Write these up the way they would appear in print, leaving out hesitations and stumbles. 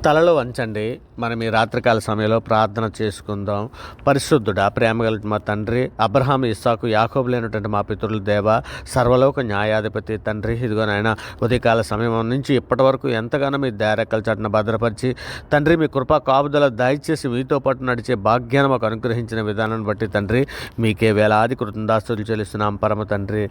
తలలో వంచండి. మనం ఈ రాత్రికాల సమయంలో ప్రార్థన చేసుకుందాం. పరిశుద్ధుడా, ప్రేమగల మా తండ్రి, అబ్రహాం, ఇస్సాకు, యాకోబు లేనటువంటి మా పితరుల దేవ, సర్వలోక న్యాయాధిపతి తండ్రి, ఇదిగో నాయన ఉదయకాల సమయం నుంచి ఇప్పటి వరకు ఎంతగానో మీ దయారెక్కల చాటున భద్రపరిచి తండ్రి, మీ కృపా కాపుదల దయచేసి మీతో పాటు నడిచే భాగ్యాన్ని మాకు అనుగ్రహించిన విధానాన్ని బట్టి తండ్రి, మీకే వేలాది కృతజ్ఞతాస్తుతులు చెల్లిస్తున్నాం. పరమ తండ్రి,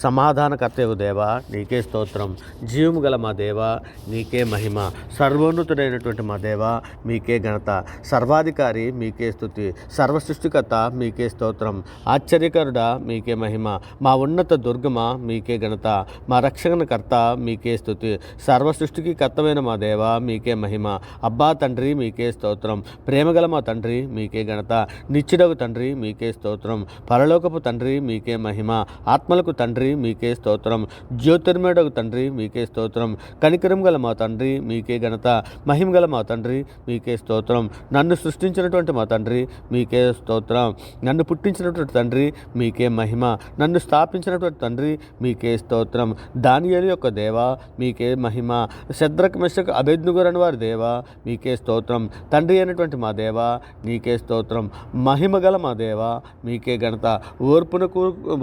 సమాధానకర్తయగు దేవా, నీకే స్తోత్రం. జీవము గల మా దేవా, నీకే మహిమ. సర్వోన్నతుడైనటువంటి మా దేవా, మీకే ఘనత. సర్వాధికారి మీకే స్తుతి. సర్వసృష్టికర్త మీకే స్తోత్రం. ఆశ్చర్యకరుడా మీకే మహిమ. మా ఉన్నత దుర్గమ మీకే ఘనత. మా రక్షణకర్త మీకే స్తుతి. సర్వసృష్టికి కర్తమైన మా దేవా, మీకే మహిమ. అబ్బా తండ్రి, మీకే స్తోత్రం. ప్రేమగల మా తండ్రి, మీకే ఘనత. నిత్యుడగు తండ్రి, మీకే స్తోత్రం. పరలోకపు తండ్రి, మీకే మహిమ. ఆత్మలకు తండ్రి, మీకే స్తోత్రం. జ్యోతిర్మయుడగు తండ్రి, మీకే స్తోత్రం. కనికరం గల మా తండ్రి, మీకే ఘనత. మహిమ గల మా తండ్రి, మీకే స్తోత్రం. నన్ను సృష్టించినటువంటి మా తండ్రి, మీకే స్తోత్రం. నన్ను పుట్టించినటువంటి తండ్రి, మీకే మహిమ. నన్ను స్థాపించినటువంటి తండ్రి, మీకే స్తోత్రం. దానియేలు యొక్క దేవా, మీకే మహిమ. శద్రక్, మెషక్, అబేద్నెగోరని వారి దేవా, మీకే స్తోత్రం. తండ్రి అయినటువంటి మా దేవా, నీకే స్తోత్రం. మహిమ గల మా దేవా, మీకే ఘనత.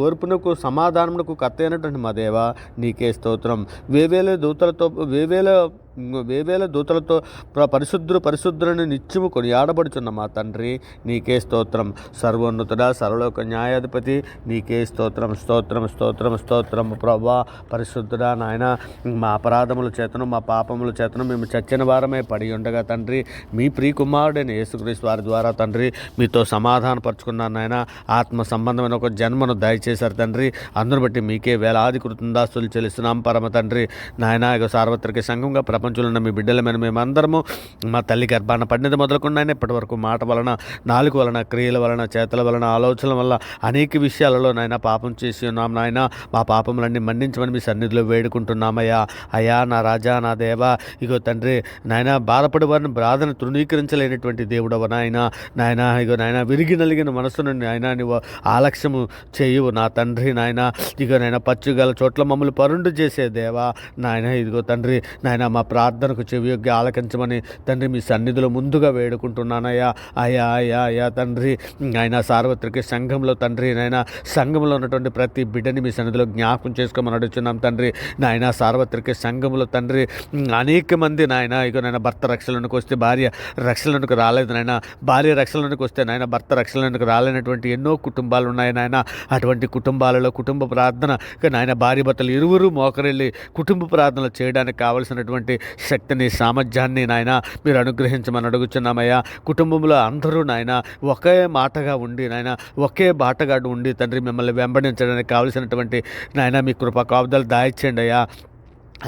ఓర్పునకు సమాధానమునకు కర్త అయినటువంటి మా దేవా, నీకే స్తోత్రం. వేవేల దూతలతో పరిశుద్ధులని నిత్యము కొనియాడబడుచున్న మా తండ్రి, నీకే స్తోత్రం. సర్వోన్నతుడా, సర్వలోక న్యాయాధిపతి, నీకే స్తోత్రం. స్తోత్రం స్తోత్రం స్తోత్రం. ప్రభా, పరిశుద్ధుడా, నాయన మా అపరాధముల చేతను మా పాపముల చేతను మేము చచ్చిన వారమే పడి ఉండగా తండ్రి, మీ ప్రియకుమారుడైన యేసుక్రీస్తు వారి ద్వారా తండ్రి మీతో సమాధానపరుచుకున్నాను నాయన. ఆత్మ సంబంధమైన ఒక జన్మను దయచేశారు తండ్రి. అందును బట్టి మీకే వేలాది కృతజ్ఞతాస్తుతులు చెల్లిస్తున్నాం పరమ తండ్రి. నాయన, ఇక సార్వత్రిక సంఘంగా ప్రపంచంలో ఉన్న మీ బిడ్డలమైన మేమందరము మా తల్లి గర్భాన పడినది మొదలుకుండా ఇప్పటి వరకు మాట వలన, నాలుగు వలన, క్రియల వలన, చేతల వలన, ఆలోచనల వల్ల అనేక విషయాలలో నాయన పాపం చేసి ఉన్నాం నాయన. మా పాపములన్నీ మన్నించమని మీ సన్నిధిలో వేడుకుంటున్నామయ్యా. అయ్యా నా రాజా, నా దేవా, ఇగో తండ్రి నాయన, బాధపడి వారిని బాధను తృణీకరించలేనటువంటి దేవుడవ నాయన. నాయన, ఇగో నాయన, విరిగి నలిగిన మనసును నాయన నువ్వు ఆలక్ష్యము చేయవు నా తండ్రి. నాయన, ఇగో నాయన, పచ్చుగల చోట్ల మమ్మల్ని పరుండు చేసే దేవా నాయన. ఇదిగో తండ్రి నాయన, మా ప్రార్థనకు చెవియొగ్గి ఆలకించమని తండ్రి మీ సన్నిధిలో ముందుగా వేడుకుంటున్నానయ్యా. అయ్యా అయ్యా అయ్యా తండ్రి, ఆయన సార్వత్రిక సంఘంలో తండ్రి నాయన, సంఘంలో ఉన్నటువంటి ప్రతి బిడ్డని మీ సన్నిధిలో జ్ఞాపకం చేసుకోమని అడుగుతున్నాం తండ్రి. నాయన, సార్వత్రిక సంఘంలో తండ్రి అనేక మంది నాయన, ఇక నాయన భర్త రక్షణలోనికి వస్తే భార్య రక్షణలోనికి రాలేదు నాయన. భార్య రక్షణలోనికి వస్తే నాయన భర్త రక్షణలోనికి రాలేనటువంటి ఎన్నో కుటుంబాలు ఉన్నాయి నాయన. అటువంటి కుటుంబాలలో కుటుంబ ప్రార్థన నాయన, భార్య భర్తలు ఇరువురు మోకరెళ్ళి కుటుంబ ప్రార్థనలు చేయడానికి కావలసినటువంటి శక్తిని, సామర్థ్యాన్ని నాయన మీరు అనుగ్రహించమని అడుగుచున్నామయ్యా. కుటుంబంలో అందరూ నాయన ఒకే మాటగా ఉండి నాయన, ఒకే బాటగాడు ఉండి తండ్రి మిమ్మల్ని వెంబడించడానికి కావలసినటువంటి నాయన మీ కృపా కాపుదలు దాయిచ్చేయండి అయ్యా.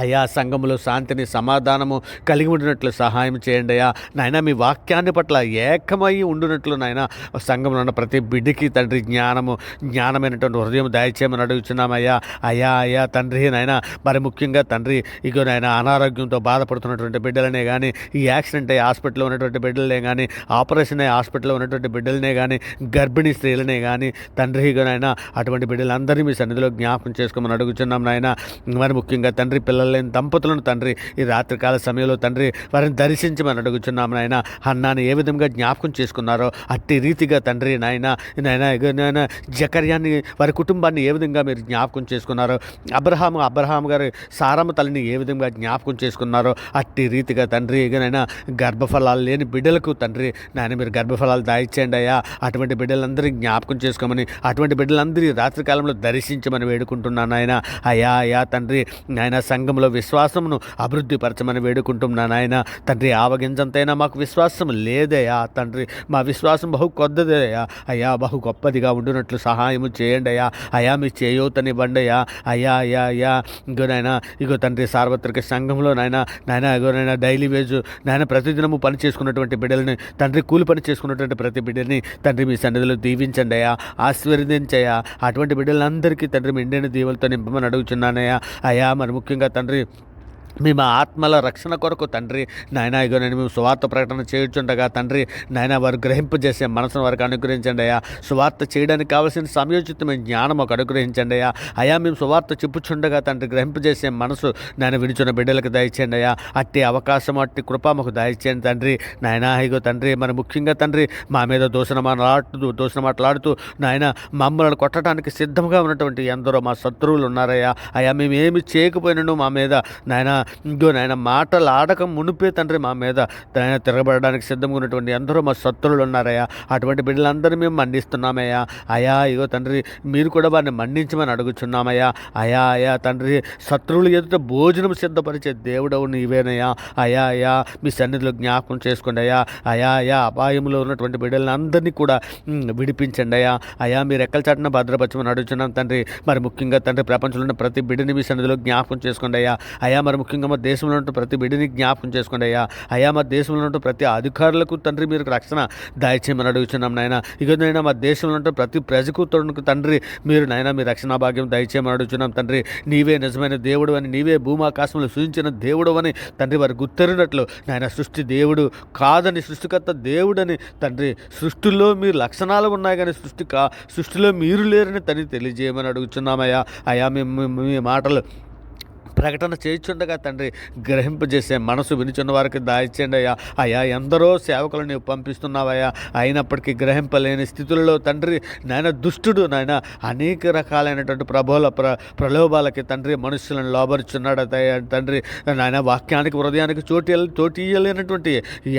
అయ్యా, సంఘములో శాంతిని, సమాధానము కలిగి ఉండినట్లు సహాయం చేయండి అయ్యా. నాయన, మీ వాక్యాన్ని పట్ల ఏకమై ఉండినట్లు నాయన సంఘంలో ఉన్న ప్రతి బిడ్డకి తండ్రి జ్ఞానమైనటువంటి హృదయం దయచేయమని అడుగుతున్నామయ్యా. అయ్యా అయ్యా తండ్రి నాయన, మరి ముఖ్యంగా తండ్రి ఇగో నాయన, అనారోగ్యంతో బాధపడుతున్నటువంటి బిడ్డలనే కానీ, ఈ యాక్సిడెంట్ అయ్యి హాస్పిటల్లో ఉన్నటువంటి బిడ్డలనే కానీ, ఆపరేషన్ అయ్యి హాస్పిటల్లో ఉన్నటువంటి బిడ్డలనే కానీ, గర్భిణీ స్త్రీలనే కానీ తండ్రి ఇగో నాయన, అటువంటి బిడ్డలందరినీ మీ సన్నిధిలో జ్ఞాపకం చేసుకోమని అడుగుతున్నాం నాయన. మరి ముఖ్యంగా తండ్రి పిల్లలు లేని దంపతులను తండ్రి ఈ రాత్రికాల సమయంలో తండ్రి వారిని దర్శించమని అడుగుచున్నాం నాయన. హన్నాని ఏ విధంగా జ్ఞాపకం చేసుకున్నారో అట్టి రీతిగా తండ్రి నాయన జకర్యాన్ని, వారి కుటుంబాన్ని ఏ విధంగా మీరు జ్ఞాపకం చేసుకున్నారో, అబ్రహాం గారి సారమ్మ తల్లిని ఏ విధంగా జ్ఞాపకం చేసుకున్నారో అట్టి రీతిగా తండ్రి ఇకనైనా గర్భఫలాలు లేని బిడ్డలకు తండ్రి నాయన మీరు గర్భఫలాలు దాయిచ్చేయండి అయ్యా. అటువంటి బిడ్డలందరినీ జ్ఞాపకం చేసుకోమని, అటువంటి బిడ్డలందరి రాత్రికాలంలో దర్శించమని వేడుకుంటున్నాను ఆయన. అయ్యా అయ్యా తండ్రి నాయన, సంఘంలో విశ్వాసమును అభివృద్ధి పరచమని వేడుకుంటున్నాను ఆయన. తండ్రి, ఆవగింజంతైనా మాకు విశ్వాసం లేదయ్యా తండ్రి. మా విశ్వాసం బహు కొద్దదయ్యా. అయ్యా, బహు గొప్పదిగా ఉండునట్లు సహాయము చేయండి అయ్యా. అయ్యా, మీ చేయూతనివ్వండి అయ్యా. అయ్యా అయ్యా అయ్యా ఇగో తండ్రి, సార్వత్రిక సంఘంలో నాయన డైలీ వేజ్ నాయన ప్రతిదినము పని చేసుకున్నటువంటి బిడ్డలని తండ్రి, కూలి పని చేసుకున్నటువంటి ప్రతి బిడ్డని తండ్రి మీ సన్నిధిలో దీవించండి అయ్యా, ఆశీర్వదించయ్యా. అటువంటి బిడ్డలందరికీ తండ్రి మెండైన దీవులతో నింపమని అడుగుచున్నానయ్యా. అయ్యా, మరి ముఖ్యంగా తండ్రి మా ఆత్మల రక్షణ కొరకు తండ్రి నాయన ఇగో నేను మేము సువార్త ప్రకటన చేయుచుండగా తండ్రి నాయన వారు గ్రహింపజేసే మనసును వారికి అనుగ్రహించండి అయ్యా. సువార్త చేయడానికి కావాల్సిన సమయోచితమైన జ్ఞానం ఒక అనుగ్రహించండి అయ్యా. అయా మేము సువార్త చెప్పుచుండగా తండ్రి గ్రహింపజేసే మనసు నాయన వినిచున్న బిడ్డలకు దయచేయండి అయ్యా. అట్టి అవకాశం అట్టి కృప మాకు దయచేయండి తండ్రి నాయన. ఇగో తండ్రి మరి ముఖ్యంగా తండ్రి మా మీద దూషణ మాట్లాడుతూ నాయన మమ్మల్ని కొట్టడానికి సిద్ధంగా ఉన్నటువంటి ఎందరో మా శత్రువులు ఉన్నారయ్యా. అయ్యా మేము ఏమి చేయకపోయినను మా మీద నాయన ఇంకో నాయన మాటలు ఆడకం మునిపే తండ్రి మా మీద నాయన తిరగబడడానికి సిద్ధంగా ఉన్నటువంటి ఎందరో మా శత్రువులు ఉన్నారయ్యా. అటువంటి బిడ్డలందరూ మేము మన్నిస్తున్నామయ్యా. అయా ఇగో తండ్రి మీరు కూడా వారిని మన్నించమని అడుగుచున్నామయ్యా. అయా తండ్రి శత్రువులు ఎదుట భోజనం సిద్ధపరిచే దేవుడవు నీవేనయ్యా. అయా మీ సన్నిధిలో జ్ఞాపకం చేసుకోండి అయ్యా. అయా అపాయంలో ఉన్నటువంటి బిడ్డలందరినీ కూడా విడిపించండి అయ్యా. అయా మీరు ఎక్కల చాటున భద్రపరచమని అడుగుతున్నాం తండ్రి. మరి ముఖ్యంగా తండ్రి ప్రపంచంలో ఉన్న ప్రతి బిడ్డని మీ సన్నిధిలో జ్ఞాపకం చేసుకోండి అయ్యా. అయా మరి ముఖ్యంగా మా దేశంలో ఉంటూ ప్రతి బిడ్డని జ్ఞాపకం చేసుకోండి అయ్యా. మా దేశంలో ఉంటూ ప్రతి అధికారులకు తండ్రి మీరు రక్షణ దయచేయమని అడుగుతున్నాం నాయన. ఇక మా దేశంలో ఉంటూ ప్రతి ప్రజకు తండ్రి మీరు నాయన మీ రక్షణ భాగ్యం దయచేయమని అడుగుతున్నాం తండ్రి. నీవే నిజమైన దేవుడు అని, నీవే భూమాకాశంలో సృజించిన దేవుడు అని తండ్రి వారు గుర్తెరిగినట్లు నాయన సృష్టి దేవుడు కాదని, సృష్టికర్త దేవుడని తండ్రి, సృష్టిలో మీరు లక్షణాలు ఉన్నాయి కానీ సృష్టిలో మీరు లేరని తండ్రి తెలియజేయమని అడుగుతున్నామయ్యా. అయ్యా మేము మీ మాటలు ప్రకటన చేయించుండగా తండ్రి గ్రహింపజేసే మనసు వినిచున్న వారికి దాయిచేయండి అయ్యా. ఎందరో సేవకులను నీవు పంపిస్తున్నావయ్యా. అయినప్పటికీ గ్రహింపలేని స్థితులలో తండ్రి నాయన దుష్టుడు నాయన అనేక రకాలైనటువంటి ప్రలోభాలకి తండ్రి మనుషులను లోబరుచున్నాడు తండ్రి. నాయన వాక్యానికి హృదయానికి చోటు ఇయ్యలేనటువంటి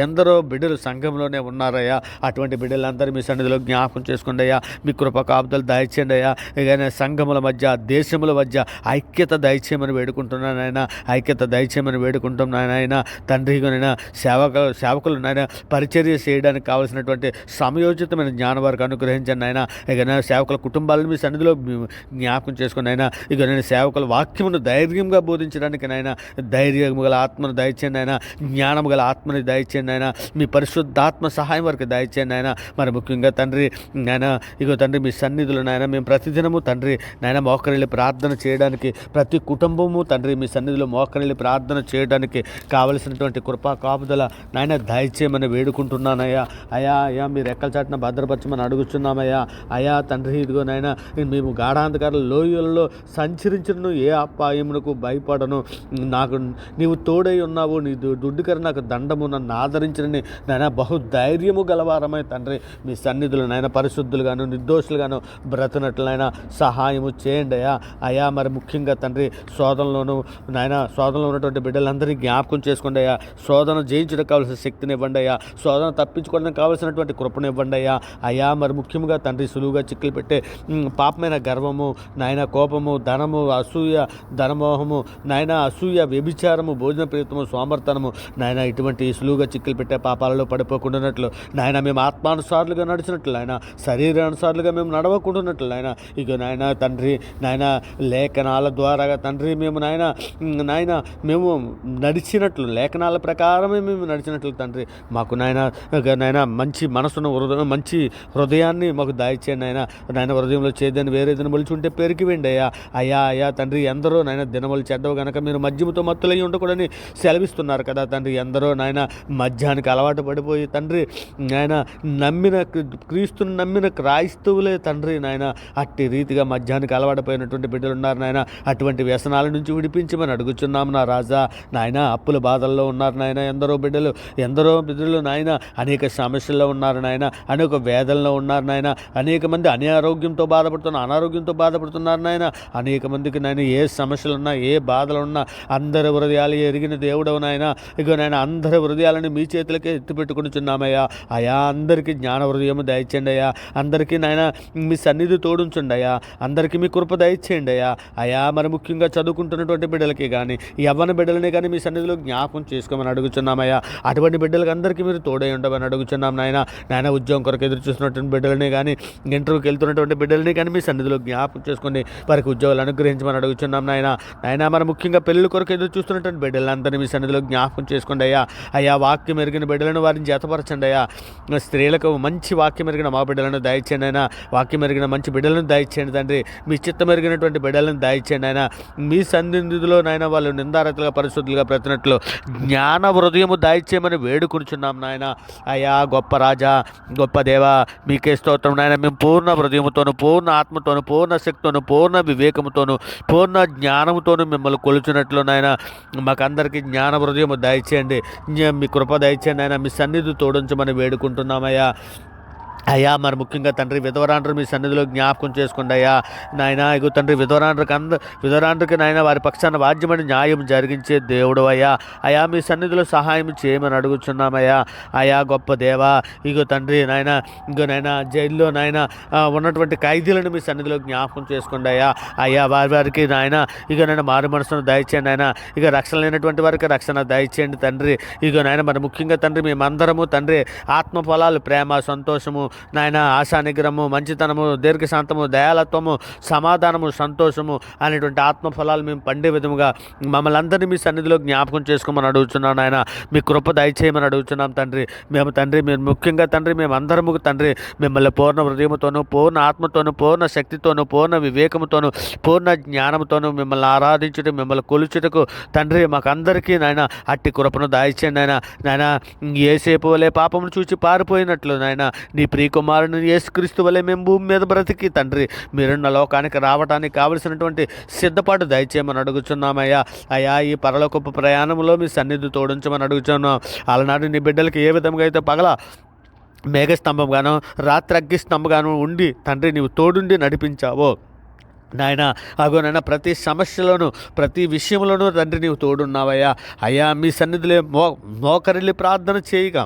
ఎందరో బిడ్డలు సంఘంలోనే ఉన్నారయ్యా. అటువంటి బిడ్డలందరూ మీ సన్నిధిలో జ్ఞాపకం చేసుకోండి అయ్యా. మీ కృప కాపుదలు దయచేయండి అయ్యా. ఇక సంఘముల మధ్య దేశముల మధ్య ఐక్యత దయచేయమని వేడుకుంటున్నాను నాయన. ఐక్యత దయచేయమని వేడుకుంటాం నాయన. తండ్రినైనా సేవకులు నాయన పరిచర్య చేయడానికి కావాల్సినటువంటి సమయోచితమైన జ్ఞానం వారికి అనుగ్రహించండి నాయన. ఇక నేను సేవకుల కుటుంబాలను మీ సన్నిధిలో జ్ఞాపకం చేసుకుని నాయన. ఇక నేను సేవకుల వాక్యమును ధైర్యంగా బోధించడానికి నాయన ధైర్యం గల ఆత్మను దయచేయండి నాయన. జ్ఞానం గల ఆత్మని దయచేయండి నాయన. మీ పరిశుద్ధాత్మ సహాయం వారికి దయచేయండి నాయన. మరి ముఖ్యంగా తండ్రి నాయన ఇగో తండ్రి మీ సన్నిధులు నాయన మేము ప్రతిదినము తండ్రి నాయన మోకరిల్లి ప్రార్థన చేయడానికి, ప్రతి కుటుంబము తండ్రి మీ సన్నిధిలో మోకరిల్లి ప్రార్థన చేయడానికి కావలసినటువంటి కృపా కాపుదల నాయన దయచేయమని వేడుకుంటున్నానయ్యా. అయా మీరు ఎక్కల చాటున భద్రపరచమని అడుగుతున్నామయ్యా. అయా తండ్రి ఇదిగో నాయన మేము గాఢాంధకార లోయల్లో సంచరించను, ఏ అపాయమునకు భయపడను. నాకు నీవు తోడై ఉన్నావు, నీ దుడ్డుకర నాకు దండము, నన్ను ఆదరించని నాయన బహుధైర్యము గలవారమై తండ్రి మీ సన్నిధులు నాయన పరిశుద్ధులుగాను నిర్దోషులుగాను బ్రతునట్లయినా సహాయము చేయండి అయా. మరి ముఖ్యంగా తండ్రి శోధనలోను నాయన శోధనలో ఉన్నటువంటి బిడ్డలందరినీ జ్ఞాపకం చేసుకోండి అయ్యా. శోధన జయించడానికి కావాల్సిన శక్తిని ఇవ్వండి అయ్యా. శోధన తప్పించుకోవడానికి కావాల్సినటువంటి కృపను ఇవ్వండి అయ్యా. మరి ముఖ్యంగా తండ్రి సులువుగా చిక్కులు పెట్టే పాపమైన గర్వము నాయన, కోపము, ధనము, అసూయ, ధనమోహము నాయన, అసూయ, వ్యభిచారము, భోజన ప్రీతము, సోమర్తనము నాయన ఇటువంటి సులువుగా చిక్కులు పెట్టే పాపాలలో పడిపోకుండానట్లు నాయన మేము ఆత్మానుసారులుగా నడిచినట్లు నాయన, శరీరానుసారులుగా మేము నడవకుండానట్లు నాయన ఇక నాయన తండ్రి నాయన లేఖనాల ద్వారా తండ్రి మేము నాయన మేము నడిచినట్లు, లేఖనాల ప్రకారమే మేము నడిచినట్లు తండ్రి మాకు నాయన మంచి మనసును, మంచి హృదయాన్ని మాకు దయచేయండి నాయన. హృదయంలో చేదని వేరేదని మొలిచుంటే పెరికి వెండి అయ్యా తండ్రి. ఎందరో నాయన దినములు చెడ్డవు కనుక మీరు మద్యముతో మత్తులై ఉండకూడని సెలవిస్తున్నారు కదా తండ్రి. ఎందరో నాయన మద్యానికి అలవాటు పడిపోయి తండ్రి నాయన క్రీస్తుని నమ్మిన క్రైస్తవులే తండ్రి నాయన అట్టి రీతిగా మద్యానికి అలవాటుపోయినటువంటి బిడ్డలు ఉన్నారు నాయన. అటువంటి వ్యసనాల నుంచి విడిపించమని అడుగుచున్నాము నా రాజా. నాయన అప్పుల బాధల్లో ఉన్నారు నాయన ఎందరో బిడ్డలు నాయన, అనేక సమస్యల్లో ఉన్నారు నాయన, అనేక వేదనలో ఉన్నారు నాయన, అనేక మంది అనారోగ్యంతో బాధపడుతున్నారు నాయన. అనేక మందికి నాయన ఏ సమస్యలున్నా, ఏ బాధలున్నా అందరి హృదయాలు ఎరిగిన దేవుడవు నాయన. ఇక నాయన అందరి హృదయాలను మీ చేతులకే ఎత్తిపెట్టుకునిచున్నామయ్యా. అయా అందరికీ జ్ఞాన హృదయము దయచేయండి అయ్యా. అందరికీ నాయన మీ సన్నిధి తోడుంచండి అయ్యా. అందరికీ మీ కృప దయచేయండి అయా. మరి ముఖ్యంగా చదువుకుంటున్నటువంటి బిడ్డలకి కానీ, యవ్వన బిడ్డలని కానీ మీ సన్నిధిలో జ్ఞాపకం చేసుకోమని అడుగుచున్నామయ్యా. అటువంటి బిడ్డలకు అందరికీ మీరు తోడై ఉండమని అడుగుచున్నాం నాయన. ఉద్యోగం కొరకు ఎదురు చూస్తున్నటువంటి బిడ్డలని కానీ, ఇంటర్వ్యూకి వెళ్తున్నటువంటి బిడ్డలని కానీ మీ సన్నిధిలో జ్ఞాపకం చేసుకుని వారికి ఉద్యోగాలు అనుగ్రహించమని అడుగుచున్నాం నాయన. మరి ముఖ్యంగా పెళ్లి కొరకు ఎదురు చూస్తున్నటువంటి బిడ్డలందరినీ మీ సన్నిధిలో జ్ఞాపకం చేసుకోండి అయ్యా. వాక్యం ఎరిగిన బిడ్డలను వారిని జతపరచండి అయ్యా. స్త్రీలకు మంచి వాక్యం ఎరిగిన మా బిడ్డలను దయచేయండి అయినా. వాక్యం ఎరిగిన మంచి బిడ్డలను దయచేయండి తండ్రి. మీ చిత్తం ఎరిగినటువంటి బిడ్డలను దయచేయండి అయినా. మీ దుర్నిందిలో నాయన వాళ్ళు నిందారతులుగా పరిశుద్ధులుగా ప్రతినట్లు జ్ఞాన హృదయము దాయిచ్చేయమని వేడుకొనుచున్నాం నాయన. అయ్యా గొప్ప రాజా, గొప్ప దేవా, మీకే స్తోత్రం నాయన. మేము పూర్ణ హృదయముతోను, పూర్ణ ఆత్మతోను, పూర్ణ శక్తితోను, పూర్ణ వివేకముతోను, పూర్ణ జ్ఞానముతోను మిమ్మల్ని కొలుచున్నట్లు నాయన మాకందరికీ జ్ఞాన హృదయము దయచేయండి. మీ కృప దయచేయండి నాయన. మీ సన్నిధి తోడించమని వేడుకుంటున్నామయ్యా. అయ్యా మరి ముఖ్యంగా తండ్రి విధవరాండ్రు మీ సన్నిధిలో జ్ఞాపకం చేసుకోండి అయ్యా నాయన. ఇగో తండ్రి విధవరాండ్రికి నాయన వారి పక్షాన వాద్యమని న్యాయం జరిగించే దేవుడు అయ్యా. అయా మీ సన్నిధిలో సహాయం చేయమని అడుగుచున్నామయ్యా. అయా గొప్ప దేవా, ఇగో తండ్రి నాయన, ఇగో నాయన జైల్లో నాయన ఉన్నటువంటి ఖైదీలను మీ సన్నిధిలో జ్ఞాపకం చేసుకోండి అయ్యా. అయ్యా వారికి నాయన ఇక నాయన మారు మనసును దయచేయండి నాయన. ఇక రక్షణ లేనటువంటి వారికి రక్షణ దయచేయండి తండ్రి. ఇగో నాయన మరి ముఖ్యంగా తండ్రి మేమందరము తండ్రి ఆత్మ ఫలాలు, ప్రేమ, సంతోషము నాయన, ఆశా నిగ్రహము, మంచితనము, దీర్ఘశాంతము, దయాలత్వము, సమాధానము, సంతోషము అనేటువంటి ఆత్మఫలాలు మేము పండే విధముగా మమ్మల్ని అందరినీ మీ సన్నిధిలో జ్ఞాపకం చేసుకోమని అడుగుతున్నాం నాయన. మీ కృప దయచేయమని అడుగుతున్నాం తండ్రి. మేము తండ్రి మీరు ముఖ్యంగా తండ్రి మేమందరము తండ్రి మిమ్మల్ని పూర్ణ హృదయముతోనూ, పూర్ణ ఆత్మతోనూ, పూర్ణ శక్తితోనూ, పూర్ణ వివేకముతోనూ, పూర్ణ జ్ఞానముతోనూ మిమ్మల్ని ఆరాధించుట, మిమ్మల్ని కొలుచుటకు తండ్రి మాకందరికీ నాయన అట్టి కృపను దాయిచేయండి నాయన. నాయన ఏసేపు వలె పాపమును చూచి పారిపోయినట్లు నాయన నీ ప్రియకుమారుని యేసుక్రీస్తు వలె మేము భూమి మీద బ్రతికి తండ్రి మీరున్న లోకానికి రావడానికి కావలసినటువంటి సిద్ధపాటు దయచేయమని అడుగుచున్నామయ్యా. అయ్యా ఈ పరలోకపు ప్రయాణంలో మీ సన్నిధి తోడించమని అడుగుచున్నాం. అలనాడు నీ బిడ్డలకి ఏ విధంగా అయితే పగల మేఘస్తంభంగాను, రాత్రి అగ్గిస్తంభంగాను ఉండి తండ్రి నీవు తోడుండి నడిపించావో నాయన, అగో నాయన ప్రతి సమస్యలోనూ, ప్రతి విషయంలోనూ తండ్రి నీవు తోడున్నావయ్యా. అయ్యా మీ సన్నిధిలో మోకరిల్లి ప్రార్థన చేయగా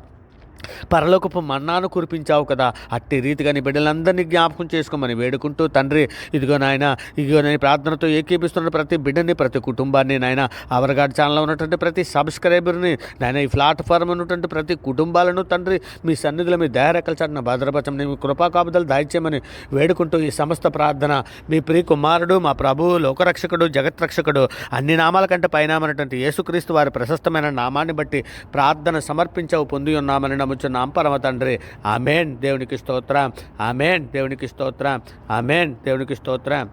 పరలోకపు మన్నాను కురిపించావు కదా, అట్టి రీతిగా నీ బిడ్డలందరినీ జ్ఞాపకం చేసుకోమని వేడుకుంటూ తండ్రి ఇదిగో నాయన, ఇదిగో నేను ప్రార్థనతో ఏకీపిస్తున్న ప్రతి బిడ్డని, ప్రతి కుటుంబాన్ని నాయన, అవర్గాడ్ ఛానల్లో ఉన్నటువంటి ప్రతి సబ్స్క్రైబర్ని నాయన, ఈ ప్లాట్ఫామ్ ఉన్నటువంటి ప్రతి కుటుంబాలను తండ్రి మీ సన్నిధిలో మీ దయారెక్కల చాటున భద్రపరచం, మీ కృపాకాపుదలు దాయిచేయమని వేడుకుంటూ ఈ సమస్త ప్రార్థన మీ ప్రియ కుమారుడు, మా ప్రభువు, లోకరక్షకుడు, జగత్రక్షకుడు, అన్ని నామాల కంటే పైనామన్నటువంటి యేసుక్రీస్తు వారి ప్రశస్తమైన నామాన్ని బట్టి ప్రార్థన సమర్పించవు పొంది ఉన్నామని నమ్ముచున్నాం పరమ తండ్రి. ఆమేన్. దేవునికి స్తోత్రం. ఆమేన్. దేవునికి స్తోత్రం. ఆమేన్. దేవునికి స్తోత్రం.